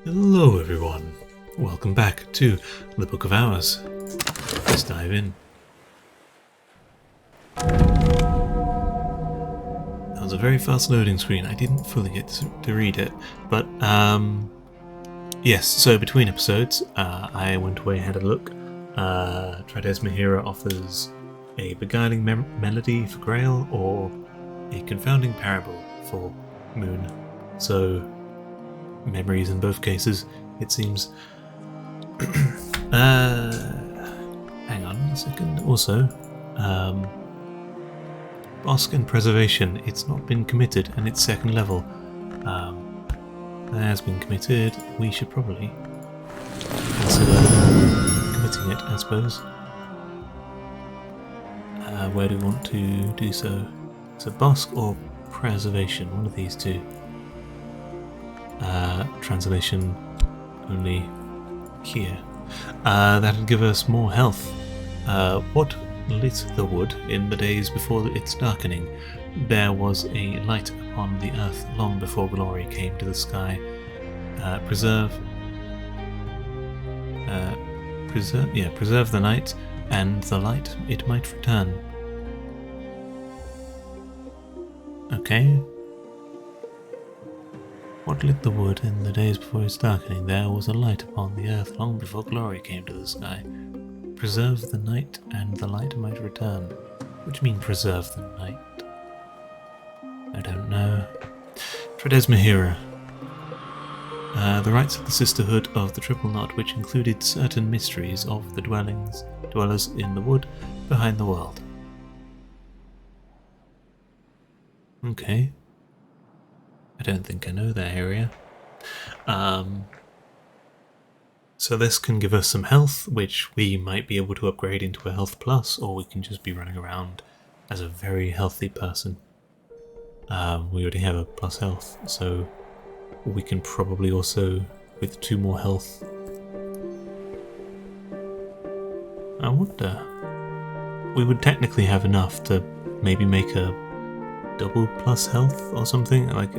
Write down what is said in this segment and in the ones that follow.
Hello everyone, welcome back to the Book of Hours. Let's dive in. That was a very fast loading screen. I didn't fully get to read it, but yes, so between episodes I went away and had a look. Trades Mahira offers a beguiling melody for Grail or a confounding parable for Moon. So memories in both cases, it seems. Hang on a second. Also, Bosk and Preservation, it's not been committed and it's second level. That has been committed. We should probably consider committing it, I suppose. Where do we want to do so? So Bosk or Preservation, one of these two. Translation only here. That'll give us more health. What lit the wood in the days before its darkening? There was a light upon the earth long before glory came to the sky. Preserve the night, and the light it might return. Okay. What lit the wood in the days before its darkening? There was a light upon the earth long before glory came to the sky. Preserve the night, and the light might return. What do you mean, preserve the night? I don't know. Trades Mahira. The rites of the Sisterhood of the Triple Knot, which included certain mysteries of the dwellers in the wood behind the world. Okay. I don't think I know that area. So this can give us some health, which we might be able to upgrade into a health plus, or we can just be running around as a very healthy person. We already have a plus health, so we can probably also, with 2 more health. I wonder. We would technically have enough to maybe make a double plus health or something, like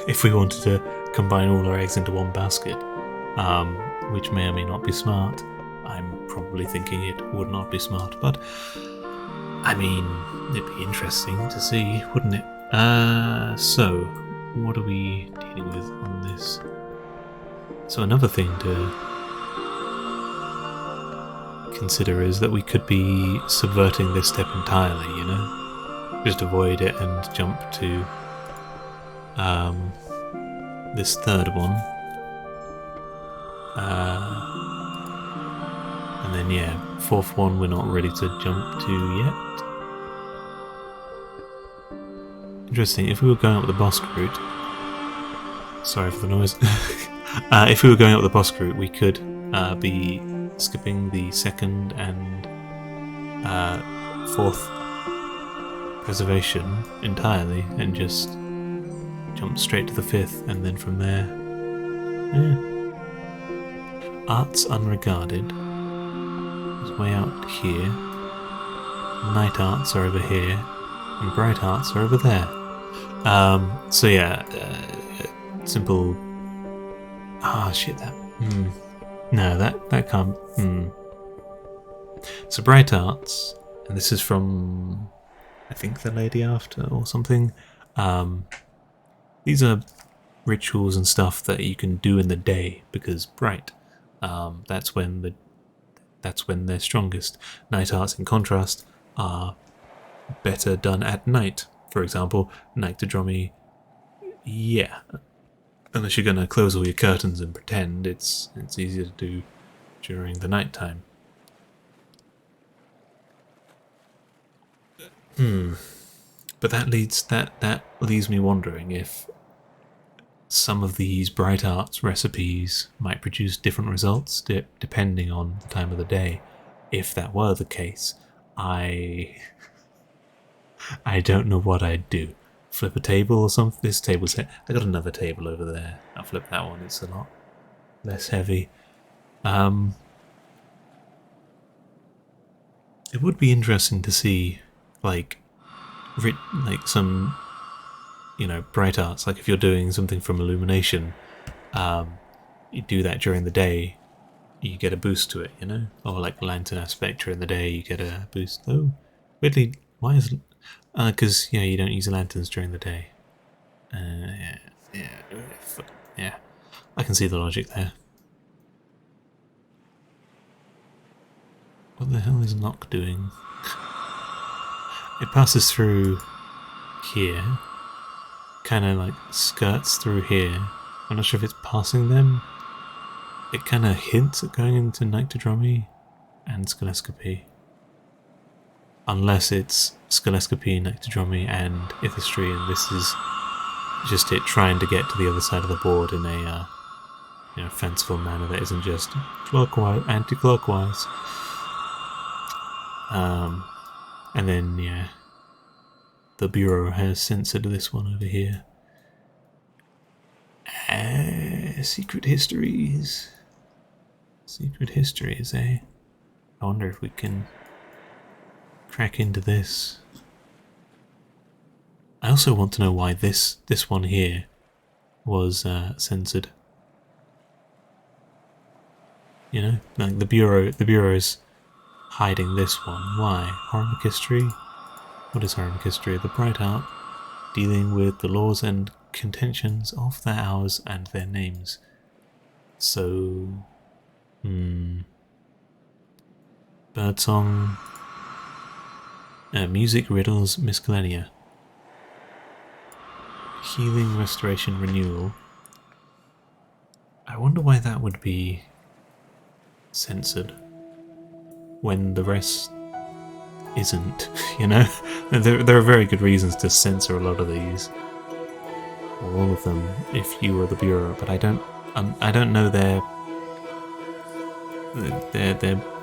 if we wanted to combine all our eggs into one basket, which may or may not be smart. I'm probably thinking it would not be smart, but I mean, it'd be interesting to see, wouldn't it? So what are we dealing with on this? So another thing to consider is that we could be subverting this step entirely, you know? Just avoid it and jump to this third one. And then yeah, 4th one we're not ready to jump to yet. Interesting, if we were going up the Bosk route... Sorry for the noise. If we were going up the Bosk route, we could be skipping the 2nd and 4th Preservation entirely and just jump straight to the 5th, and then from there, Arts Unregarded is way out here, Night Arts are over here, and Bright Arts are over there. So yeah, simple. Shit, that. No, that can't. So Bright Arts, and this is from, I think, The Lady After or something. These are rituals and stuff that you can do in the day because bright. That's when they're strongest. Night arts, in contrast, are better done at night. For example, Nyctodromy. Yeah, unless you're gonna close all your curtains and pretend, it's easier to do during the night time. But that leaves me wondering if some of these bright arts recipes might produce different results depending on the time of the day. If that were the case, I don't know what I'd do. Flip a table or something? This table's I got another table over there. I'll flip that one, it's a lot less heavy. It would be interesting to see like some, you know, bright arts, like if you're doing something from Illumination, you do that during the day, you get a boost to it, you know? Or like lantern aspect during the day, you get a boost. Oh, weirdly, why is... because, you don't use lanterns during the day. Yeah, I can see the logic there. What the hell is Nock doing? It passes through here, kind of like skirts through here. I'm not sure if it's passing them. It kind of hints at going into Nyctodromy and Scalescopy. Unless it's Scalescopy, Nyctodromy and Ithistry, and this is just it trying to get to the other side of the board in a fanciful manner that isn't just clockwise, anti-clockwise. And then, yeah, the Bureau has censored this one over here. Secret histories. Secret histories, eh? I wonder if we can crack into this. I also want to know why this one here was censored. You know, like the Bureau's hiding this one. Why? Hormic history? What is Hormic history? The bright art dealing with the laws and contentions of their hours and their names. So, Birdsong, music, riddles, miscellanea, healing, restoration, renewal. I wonder why that would be censored when the rest isn't, you know? There are very good reasons to censor a lot of these, or all of them, if you were the Bureau, but I don't know their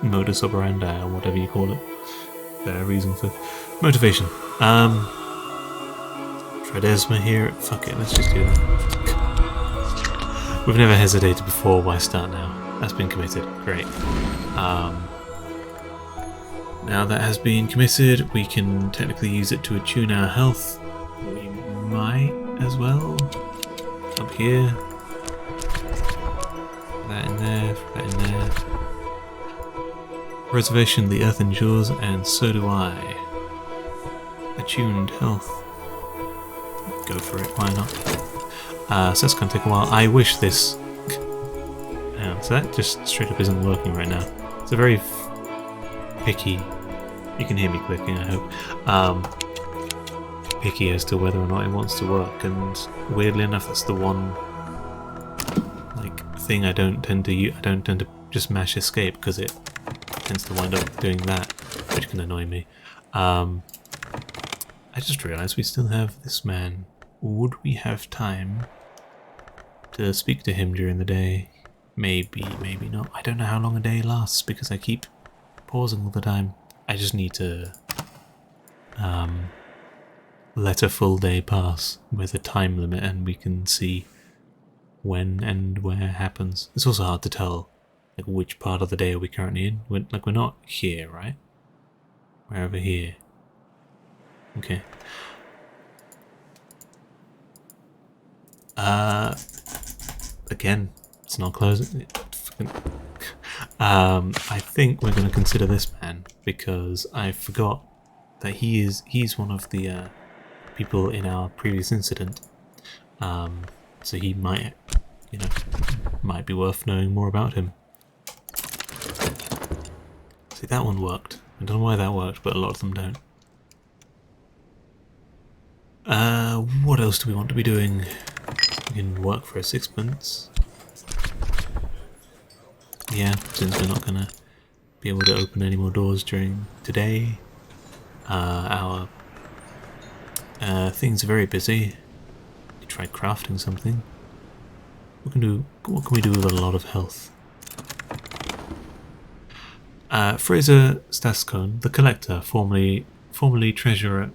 modus operandi, or whatever you call it, their reason for motivation. Tridesma here, fuck it, let's just do that. We've never hesitated before, why start now? That's been committed, great. Now that has been committed, we can technically use it to attune our health. We might as well. Up here. That in there, that in there. Reservation, the earth endures, and so do I. Attuned health. Go for it, why not? So that's going to take a while. I wish this... so that just straight up isn't working right now. It's a very picky... You can hear me clicking, I hope. Picky as to whether or not it wants to work, and weirdly enough, that's the one thing I don't tend to use. I don't tend to just mash escape because it tends to wind up doing that, which can annoy me. I just realised we still have this man. Would we have time to speak to him during the day? Maybe, maybe not. I don't know how long a day lasts because I keep pausing all the time. I just need to let a full day pass with a time limit and we can see when and where it happens. It's also hard to tell which part of the day are we currently in. We're not here, right? We're over here. Okay. Again, it's not closing. I think we're going to consider this man because I forgot that he's one of the people in our previous incident. So he might, might be worth knowing more about him. See, that one worked. I don't know why that worked, but a lot of them don't. What else do we want to be doing? We can work for a sixpence. Yeah, since we're not going to be able to open any more doors during today. Our things are very busy. We tried crafting something. What can we do with a lot of health? Fraser Stascone, the collector, formerly treasurer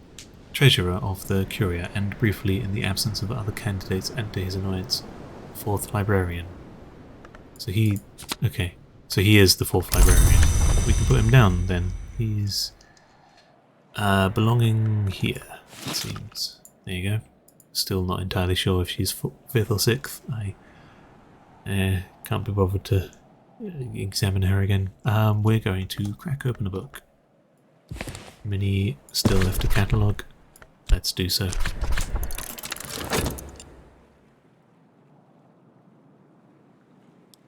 of the Curia, and briefly, in the absence of other candidates and to his annoyance, 4th librarian. So he is the 4th librarian. We can put him down then. He's belonging here, it seems. There you go. Still not entirely sure if she's 5th or 6th. I Can't be bothered to examine her again. We're going to crack open a book. Mini still left a catalogue. Let's do so.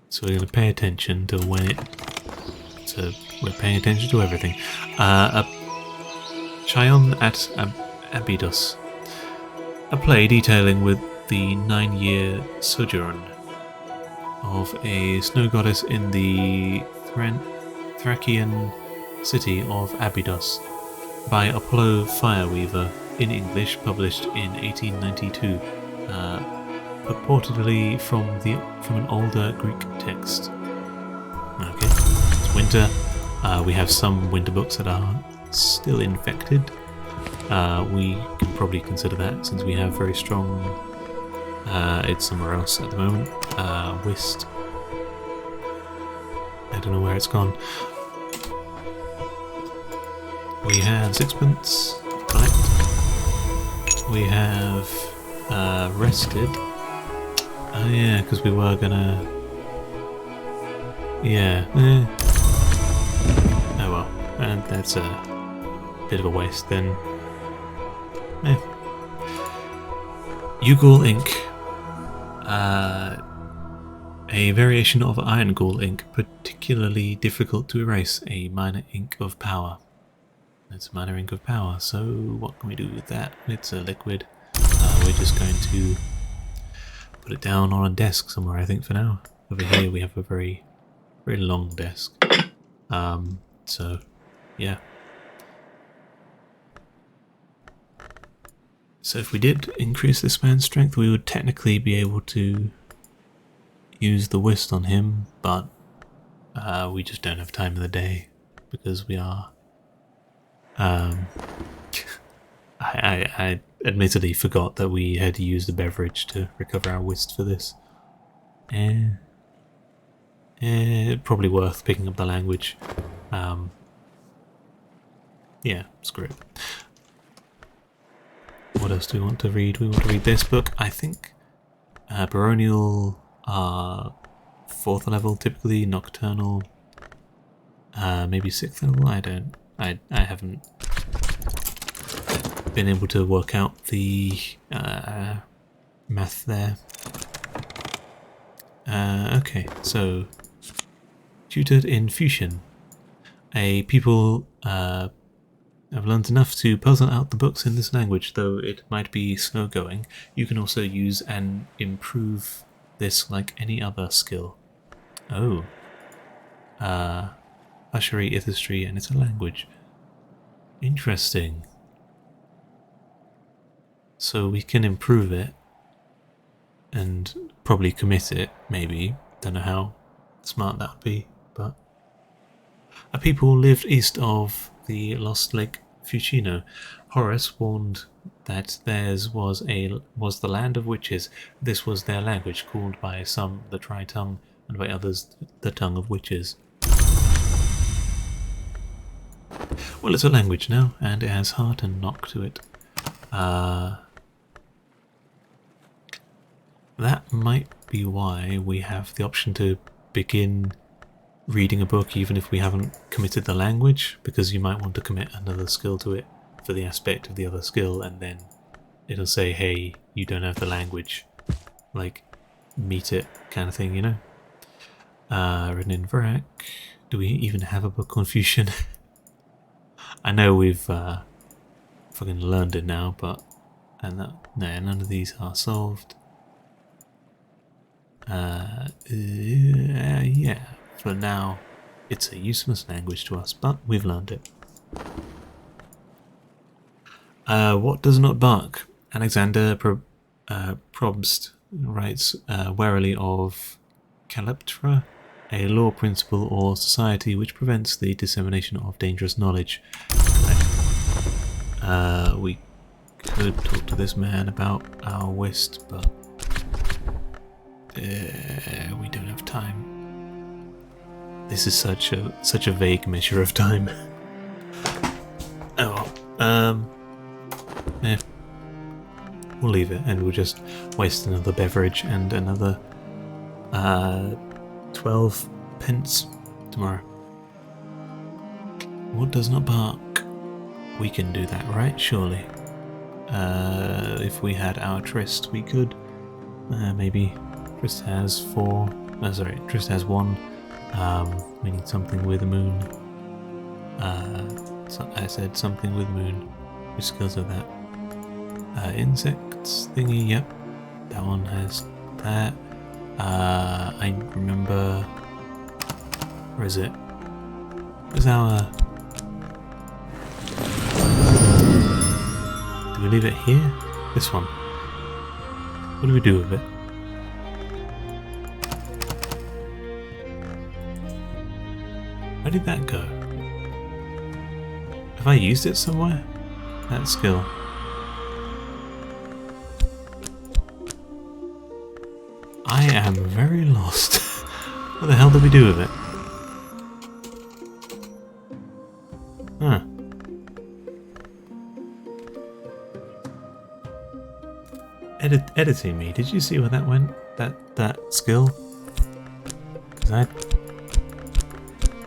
So we're going to pay attention to when it... So we're paying attention to everything. Chion at Abydos. A play detailing with the 9-year sojourn of a snow goddess in the Thracian city of Abydos by Apollo Fireweaver, in English, published in 1892, purportedly from an older Greek text. Okay, it's winter. We have some winter books that are still infected. We can probably consider that since we have very strong. It's somewhere else at the moment. Whist. I don't know where it's gone. We have sixpence. Collect. We have rested. Oh yeah, because we were gonna. Yeah. Oh well, and that's a bit of a waste then. Ugol ink. A variation of iron gall ink, particularly difficult to erase. A minor ink of power. It's a minor ink of power, so what can we do with that? It's a liquid. We're just going to put it down on a desk somewhere, I think, for now. Over here we have a very, very long desk. So, yeah. So if we did increase this man's strength, we would technically be able to use the whist on him, but we just don't have time in the day because we are... I admittedly forgot that we had to use the beverage to recover our whist for this. Probably worth picking up the language. Yeah, screw it. What else do we want to read? We want to read this book. I think baronial are 4th level typically, nocturnal maybe 6th level. I haven't been able to work out the math there. Okay, so tutored in fusion. A people have learned enough to puzzle out the books in this language, though it might be slow going. You can also use and improve this like any other skill. Oh. Ushery, Ithistry, and it's a language. Interesting. So we can improve it and probably commit it, maybe. Don't know how smart that would be, but... A people lived east of the Lost Lake Fucino. Horace warned that theirs was the land of witches. This was their language, called by some the Tri-Tongue, and by others the Tongue of Witches. Well, it's a language now, and it has heart and knock to it. That might be why we have the option to begin reading a book even if we haven't committed the language, because you might want to commit another skill to it for the aspect of the other skill, and then it'll say, hey, you don't have the language, like, meet it kind of thing, you know? Written in Vrak. Do we even have a book on fusion? I know we've fucking learned it now, but no, none of these are solved. Yeah, for now it's a useless language to us, but we've learned it. What does not bark? Alexander Probst writes warily of Calyptra, a law principle or society which prevents the dissemination of dangerous knowledge. We could talk to this man about our whist, but we don't have time. This is such a vague measure of time. Oh well, yeah. We'll leave it, and we'll just waste another beverage and another 12 pence tomorrow. What does not bark? We can do that, right? Surely. If we had our tryst, we could. Maybe. Tryst has 4. Sorry, Tryst has 1. We need something with a moon. So I said something with moon. Which skills are that? Insects thingy, yep. That one has that. I remember... Where is it? Where's our... Do we leave it here? This one. What do we do with it? Where did that go? Have I used it somewhere? That skill. I am very lost. What the hell do we do with it? Huh. Editing me, did you see where that went? That skill? 'Cause I...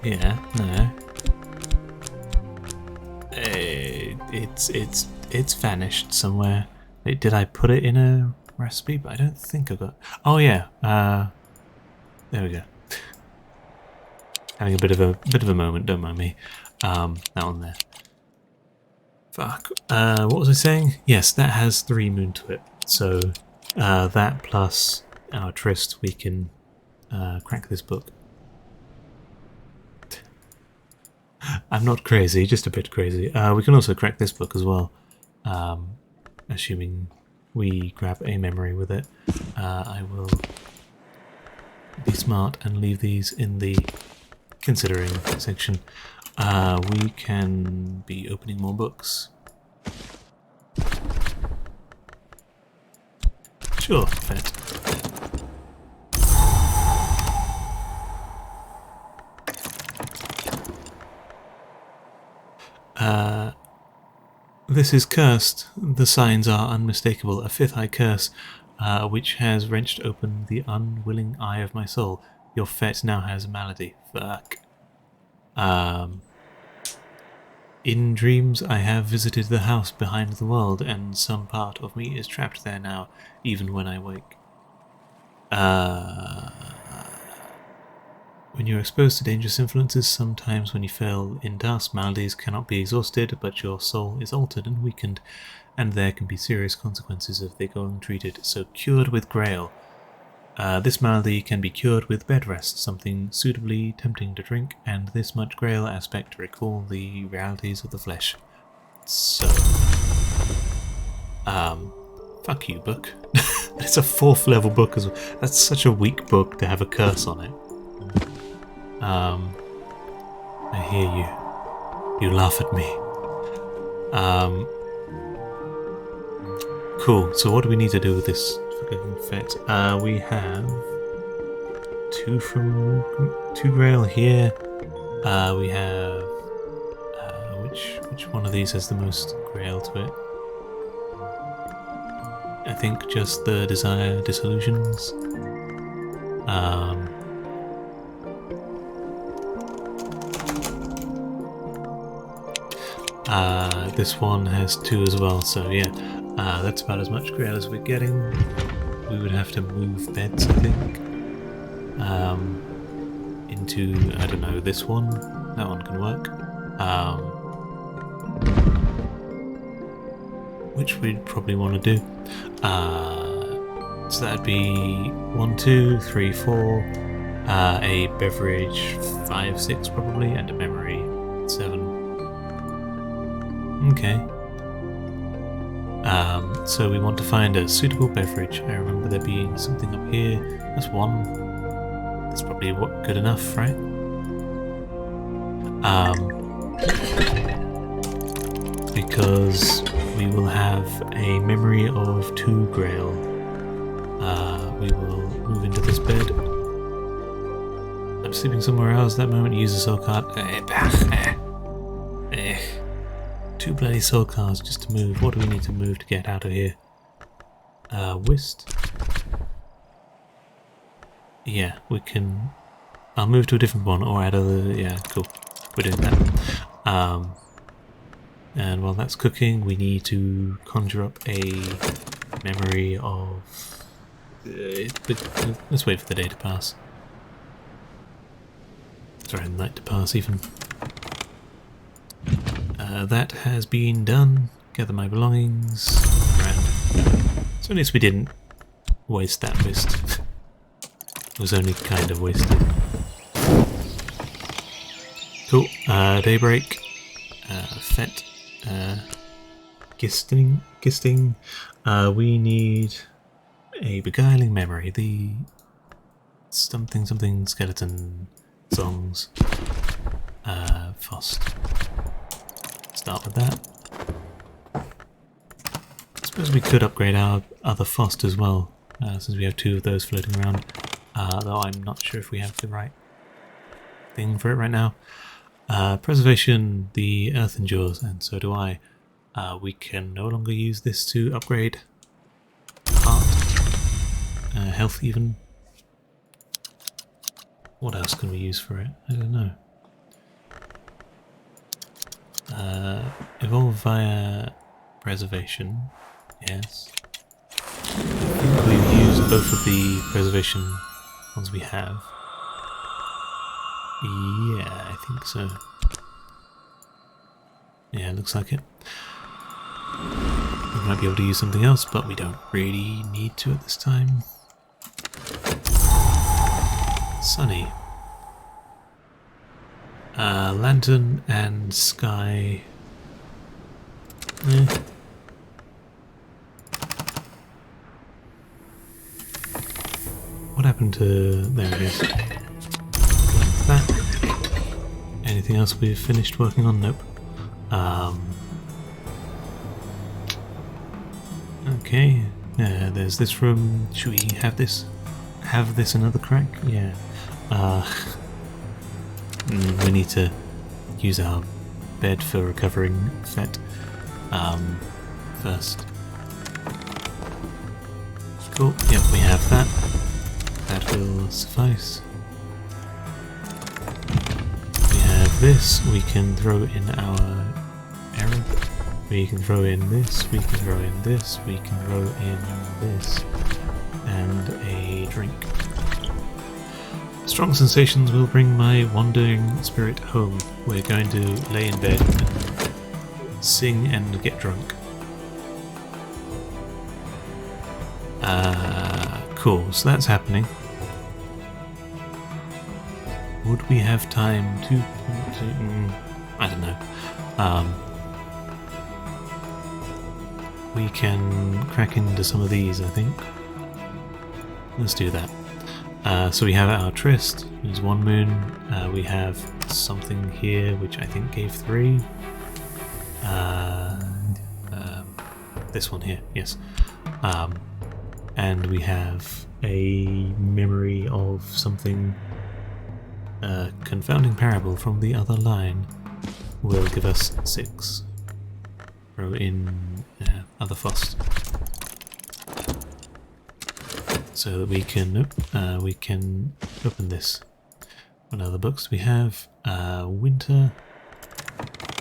Yeah, no. It's vanished somewhere. Did I put it in a recipe? But I don't think I got... Oh yeah, there we go. Having a bit of a moment, don't mind me. That one there. Fuck. What was I saying? Yes, that has 3 moon to it. So that plus our tryst, we can crack this book. I'm not crazy, just a bit crazy. We can also crack this book as well, assuming we grab a memory with it. I will be smart and leave these in the considering section. We can be opening more books. Sure, fet. This is cursed. The signs are unmistakable. A 5th high curse, which has wrenched open the unwilling eye of my soul. Your fet now has a malady. Fuck. In dreams I have visited the house behind the world, and some part of me is trapped there now, even when I wake. When you are exposed to dangerous influences, sometimes when you fail in tasks, maladies cannot be exhausted, but your soul is altered and weakened, and there can be serious consequences if they go untreated. So cured with Grail. This malady can be cured with bed rest, something suitably tempting to drink, and this much Grail aspect to recall the realities of the flesh. So... fuck you, book. It's a 4th level book as well. That's such a weak book to have a curse on it. I hear you. You laugh at me. Cool, so what do we need to do with this fucking fet? We have 2 Grail here. We have which one of these has the most Grail to it? I think just the Desire Disillusions. This one has 2 as well, so yeah, that's about as much Grail as we're getting. We would have to move beds, I think, into, I don't know, this one. That one can work. Which we'd probably want to do. So that'd be 1, 2, 3, 4, a beverage 5, 6 probably, and a memory 7. Okay. So we want to find a suitable beverage. I remember there being something up here. That's 1. That's probably good enough, right? Because we will have a memory of 2 Grail. We will move into this bed. I'm sleeping somewhere else. That moment, use a soul card. 2 bloody soul cards just to move. What do we need to move to get out of here? Whist. Yeah, we can... I'll move to a different one or add other... Yeah, cool. We're doing that. And while that's cooking, we need to conjure up a memory of... let's wait for the day to pass. Sorry, the night to pass even. That has been done. Gather my belongings. Grand. So at least we didn't waste that mist. It was only kind of wasted. Cool. Daybreak. Fet. Gisting. We need a beguiling memory. The something skeleton songs. Fost. Start with that. I suppose we could upgrade our other Fost as well, since we have two of those floating around. Though I'm not sure if we have the right thing for it right now. Preservation, the earth endures, and so do I. We can no longer use this to upgrade heart, health even. What else can we use for it? I don't know. Evolve via preservation, yes. I think we've used both of the preservation ones we have. Yeah, I think so. Yeah, looks like it. We might be able to use something else, but we don't really need to at this time. Sunny. Lantern and sky. What happened to... there it is. Like that. Anything else we've finished working on? Nope. Okay. There's this room. Should we have this? Have this another crack? Yeah. We need to use our bed for recovering Fet first. Cool, yep, we have that. That will suffice. We have this, we can throw in our Arab. We can throw in this, we can throw in this, we can throw in this. And a drink. Strong sensations will bring my wandering spirit home. We're going to lay in bed and sing and get drunk. Cool, so that's happening. Would we have time to I don't know. We can crack into some of these, I think. Let's do that. So we have our tryst, there's 1 moon, we have something here which I think gave 3. This one here, yes. And we have a memory of something, confounding parable from the other line will give us 6. Throw in other Fost. So that we can open this. What other books do we have? Winter.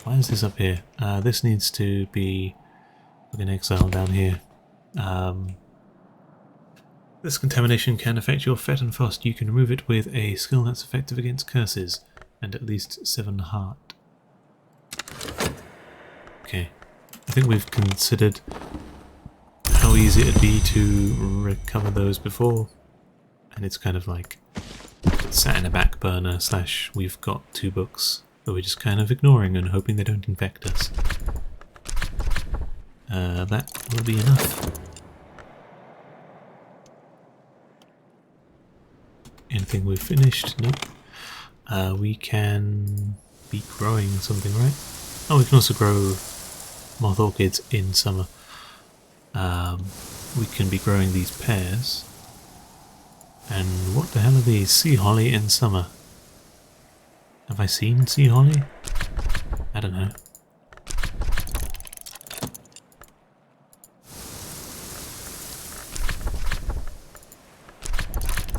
Why is this up here? This needs to be an exile down here. This contamination can affect your Fet and Fost. You can remove it with a skill that's effective against curses and at least 7 heart. Okay, I think we've considered how easy it'd be to recover those before, and it's kind of like sat in a back burner / we've got 2 books that we're just kind of ignoring and hoping they don't infect us. That will be enough. Anything we've finished? Nope. We can be growing something, right? Oh, we can also grow moth orchids in summer. We can be growing these pears. And what the hell are these? Sea holly in summer. Have I seen sea holly? I don't know.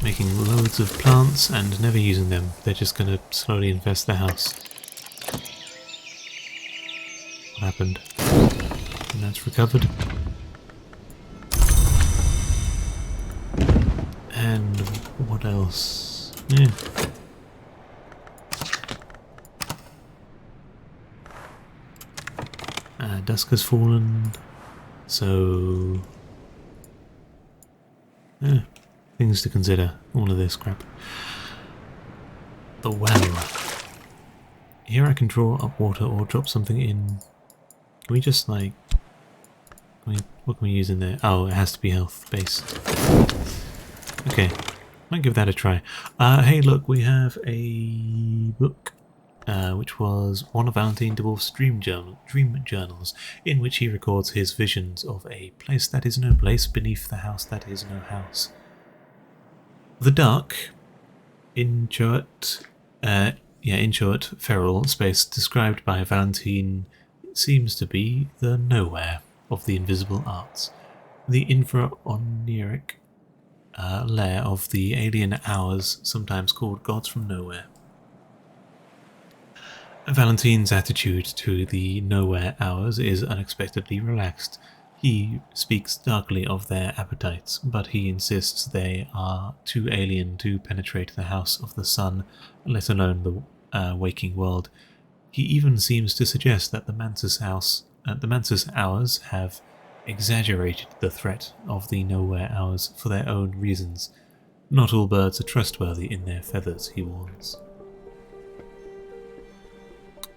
making loads of plants and never using them. They're just going to slowly infest the house. What happened? And that's recovered. And what else? Yeah. Dusk has fallen, so yeah, things to consider. All of this crap. The well. Here I can draw up water or drop something in. Can we just like? What can we use in there? Oh, it has to be health based. Okay, might give that a try. Hey, look, we have a book. Which was one of Valentine de Wolf's dream journals, in which he records his visions of a place that is no place beneath the house that is no house. The dark, inchoate, feral space described by Valentine seems to be the nowhere of the invisible arts, the infra-oniric layer of the alien hours, sometimes called gods from nowhere. Valentine's attitude to the nowhere hours is unexpectedly relaxed. He speaks darkly of their appetites, but he insists they are too alien to penetrate the house of the sun, let alone the waking world. He even seems to suggest that the Mantis hours have exaggerated the threat of the nowhere hours for their own reasons. Not all birds are trustworthy in their feathers, he warns.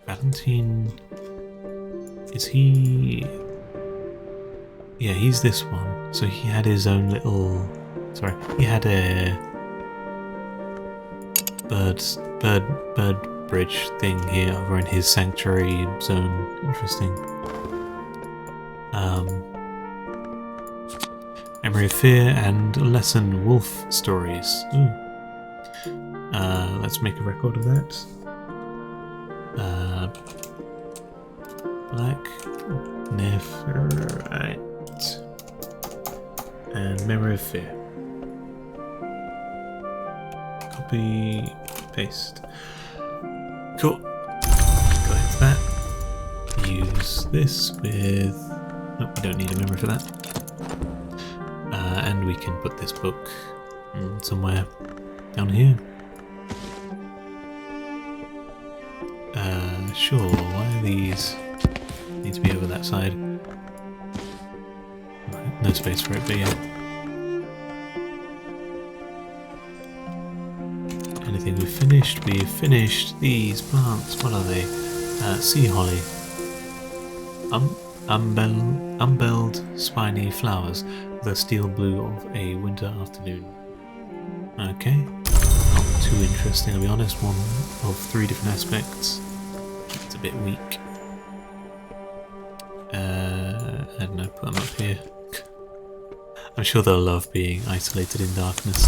Valentine... is he... yeah, he's this one. So he had his own little... sorry, he had a... bird bridge thing here over in his sanctuary zone. Interesting. Memory of Fear and Lesson Wolf Stories. Ooh. Let's make a record of that. Black, Nephrite, and Memory of Fear. Copy, paste. Cool. Go into that. Use this with... nope, we don't need a memory for that. And we can put this book somewhere down here. Sure, why are these... need to be over that side. No space for it, but yeah. Anything we've finished? We've finished these plants. What are they? Sea holly. Umbelled spiny flowers. The steel blue of a winter afternoon. Okay. Not too interesting, I'll be honest. One of 3 different aspects. It's a bit weak. I don't know, put them up here. I'm sure they'll love being isolated in darkness.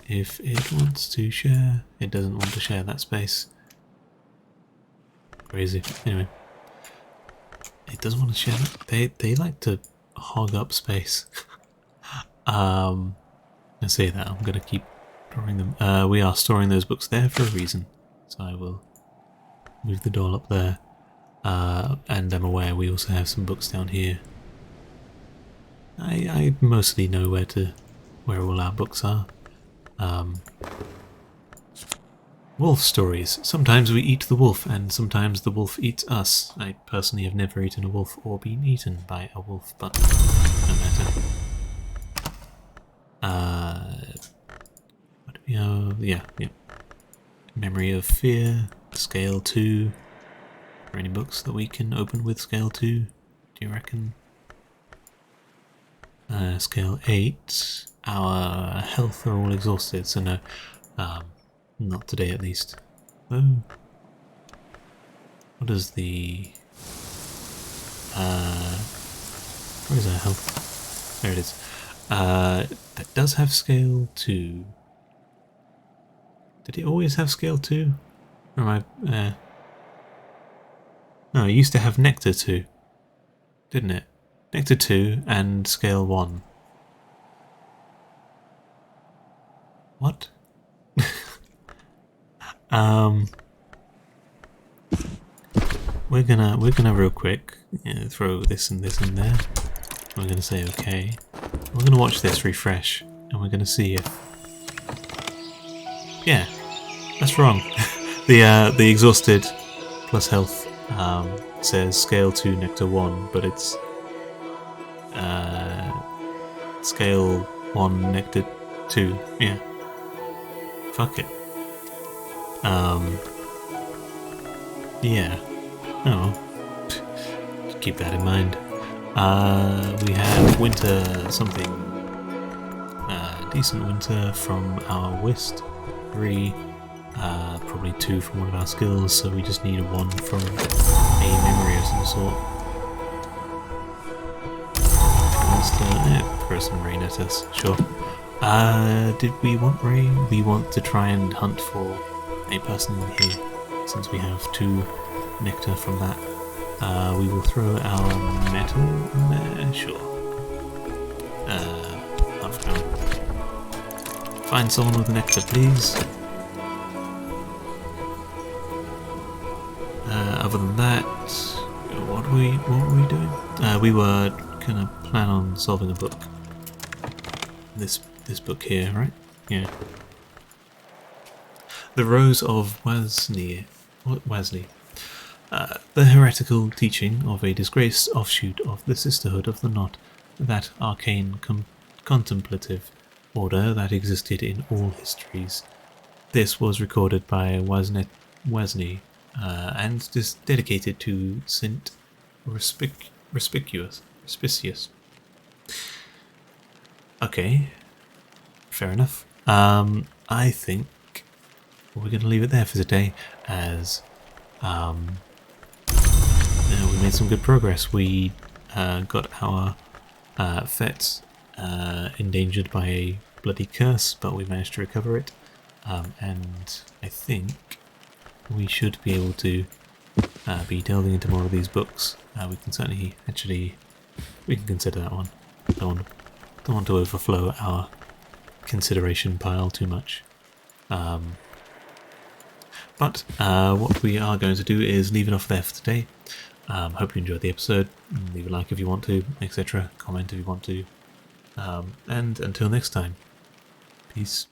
If it wants to share, it doesn't want to share that space. Crazy. Anyway. It doesn't want to share that. They like to hog up space. I say that, I'm going to keep drawing them. We are storing those books there for a reason. So I will move the doll up there. And I'm aware we also have some books down here. I mostly know where all our books are. Wolf stories. Sometimes we eat the wolf, and sometimes the wolf eats us. I personally have never eaten a wolf or been eaten by a wolf, but no matter. What do we have? Yeah. Memory of Fear, Scale 2. Are there any books that we can open with Scale 2? Do you reckon? Scale 8. Our health are all exhausted, so no. Not today at least. Oh. What is the... where is our health? There it is. That does have Scale 2. Did it always have Scale 2? Or am I... no, it used to have Nectar 2. Didn't it? nectar 2 and scale 1. What? We're gonna real quick throw this and this in there. We're gonna say okay. We're gonna watch this refresh, and we're gonna see if. Yeah, that's wrong. The exhausted plus health says scale 2 nectar 1, but it's scale 1 nectar 2. Yeah. Fuck it. Yeah. Oh. Keep that in mind. We have winter something. Decent winter from our whist. 3. Probably 2 from one of our skills, so we just need a 1 from a memory of some sort. Throw some rain at us, sure. Did we want rain? We want to try and hunt for a person in here, since we have 2 nectar from that. We will throw our metal in there, sure. Half crown. Find someone with nectar, please. Other than that, what were we doing? We were gonna plan on solving a book. This book here, right? Yeah. The Rose of Wasney. What Wasney? The heretical teaching of a disgraced offshoot of the Sisterhood of the Knot, that arcane contemplative order that existed in all histories. This was recorded by Wasney, and is dedicated to Saint Respicius. Okay, fair enough. I think we're going to leave it there for today, as we made some good progress. We got our Fets endangered by a bloody curse, but we managed to recover it, and I think we should be able to be delving into more of these books. We can certainly we can consider that one. Don't want to overflow our consideration pile too much. But what we are going to do is leave it off there for today. Hope you enjoyed the episode. Leave a like if you want to, etc. Comment if you want to. And until next time, peace.